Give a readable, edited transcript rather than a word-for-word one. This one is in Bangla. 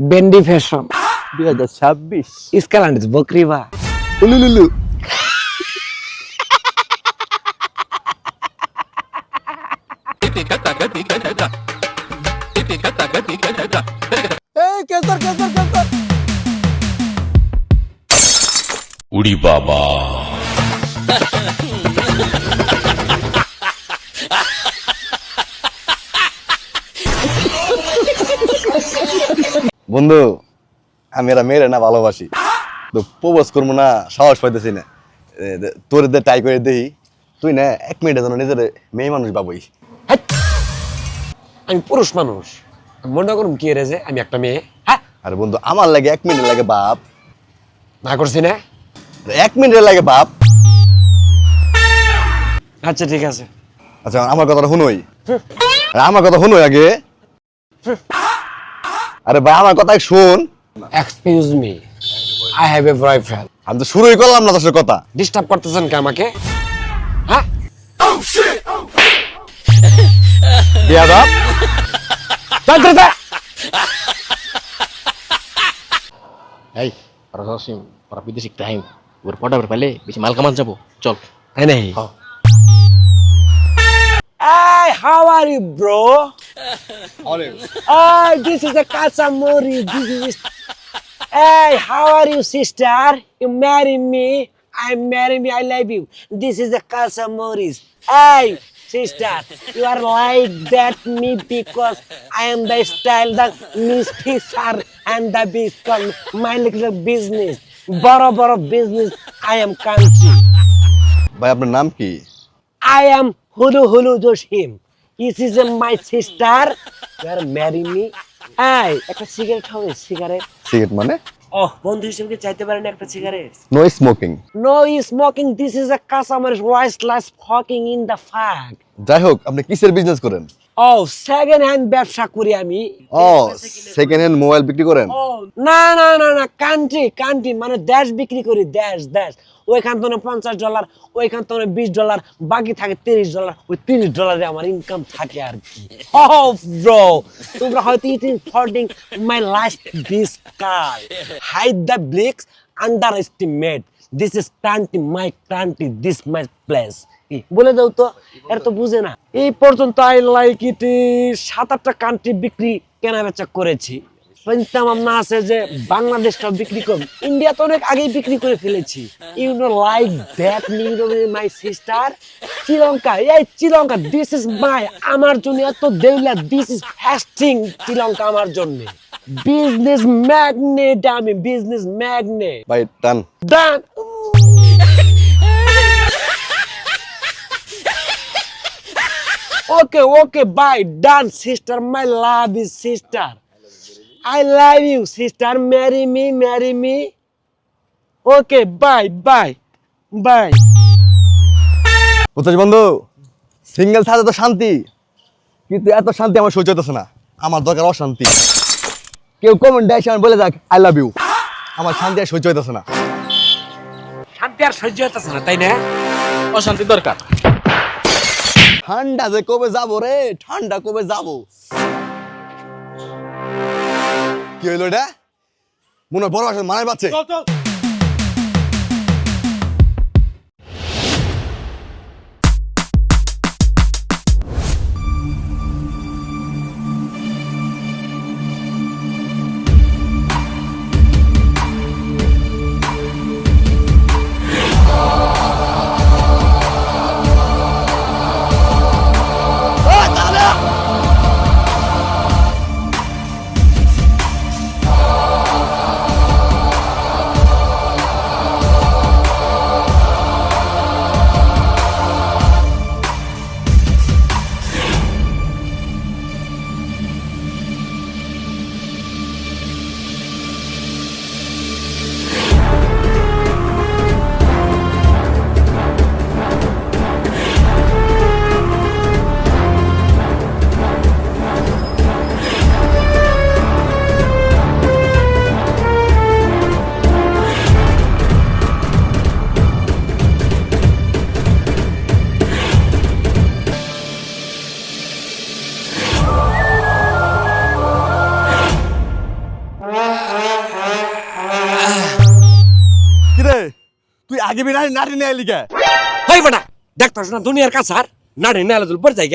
বেন্ডি ফ্যাশন 2026 ইসকালান্ডিস বকরিবা উলুলুলু এই কেসর কেসর কেসর উড়ি বাবা বন্ধু আমি এরা মেয়েরে না ভালোবাসি তো প্রপোজ করবো না সাহস পাইতেছি না তোর ট্রাই করে দেই তুই না 1 মিনিটের জন্য নিজের মেয়ে মানুষ ভাবই আমি পুরুষ মানুষ মনে করুন কি রে যে আমি একটা মেয়ে হ্যাঁ আরে বন্ধু আমার লাগে 1 মিনিট লাগে বাপ না করছি না 1 মিনিটের লাগে বাপ আচ্ছা ঠিক আছে আচ্ছা আমার কথাটা শুনোই আমার কথা শুনোই আগে আরে ভাই আমার কথা শোন excuse me I have a boyfriend আমি তো শুরুই করলাম না তোর কথা ডিস্টার্ব করতেছেন কি আমাকে হ্যাঁ বিয়াদব চল চল চল। এই ওরা বিদেশি টাইম ওর পটাপট পেলে বেশি মাল কামান যাবো চল তাই নাই Hey, how are you, bro? Hey, this is a Kasamori. This is. Hey, how are you, sister? You marry me? I marry me. I love you. This is a Kasamoris. Hey, sister, you are like that me because I am the style that Miss Fisher and the beast called my little business. Boro business. I am country. ভাই আপনার নাম কি I am Hulu Joshim. This is my sister. You are marry me. Hey, একটা সিগারেট হবে সিগারেট সিগারেট মানে ওহ বন্ধু হিসেবে কি চাইতে পারেন একটা cigarette no smoking No smoking. This is a customer voice less fucking in the fag. যাই হোক আপনি কিসের বিজনেস করেন Oh, second hand ব্যবসা করি আমি ও সেকেন্ড হ্যান্ড মোবাইল বিক্রি করেন Oh, না কান্ট্রি মানে দেশ বিক্রি করি দেশ ওইখান থেকে $50 ওইখান থেকে $20 বাকি থাকে $30 ওই $30 আমার ইনকাম থাকে আর কি Oh bro তোমরা হয়তো eating fording my last this car hide the blix underestimate this is country this my place বলে দাও তো এর তো বুঝে না এই পর্যন্ত আই লাইক ইট 7-8টা কান্ট্রি বিক্রি কেনা বেচা করেছি চিন্তা ভাবনা আছে যে বাংলাদেশটা বিক্রি করব ইন্ডিয়া তো অনেক আগেই বিক্রি করে ফেলেছি you know like that my sister Sri Lanka this is my আমার জন্য এত দেউলা দিস ইজ ফাস্টিং শ্রীলঙ্কা আমার জন্য বিজনেস ম্যাগনেট আমি বিজনেস ম্যাগনেট ভাই টান ডান Okay, bye. Done, sister. My love is sister. I love you, sister. Marry me. Okay, bye. বুঝছিস বন্ধু সিঙ্গেল ছাড়া তো শান্তি কিন্তু এত শান্তি আমার সহ্য হতেছে না আমার দরকার অশান্তি কেউ কমেন্ট এসে বলে যাক আই লাভ ইউ আমার শান্তি আর সহ্য হতেছে না শান্তি আর সহ্য হতেছে না তাই না অশান্তি দরকার ঠান্ডা যে কবে যাবো রে ঠান্ডা কবে যাবো কি হইলো এটা মনে হয় বড় আসলে মারাই পাচ্ছে তুই আগে বি নারী নিয়ে এলি কে এই বেটা দেখতাছ না দুনিয়ার কাছার নাড়ি নালে তুল পড় যাই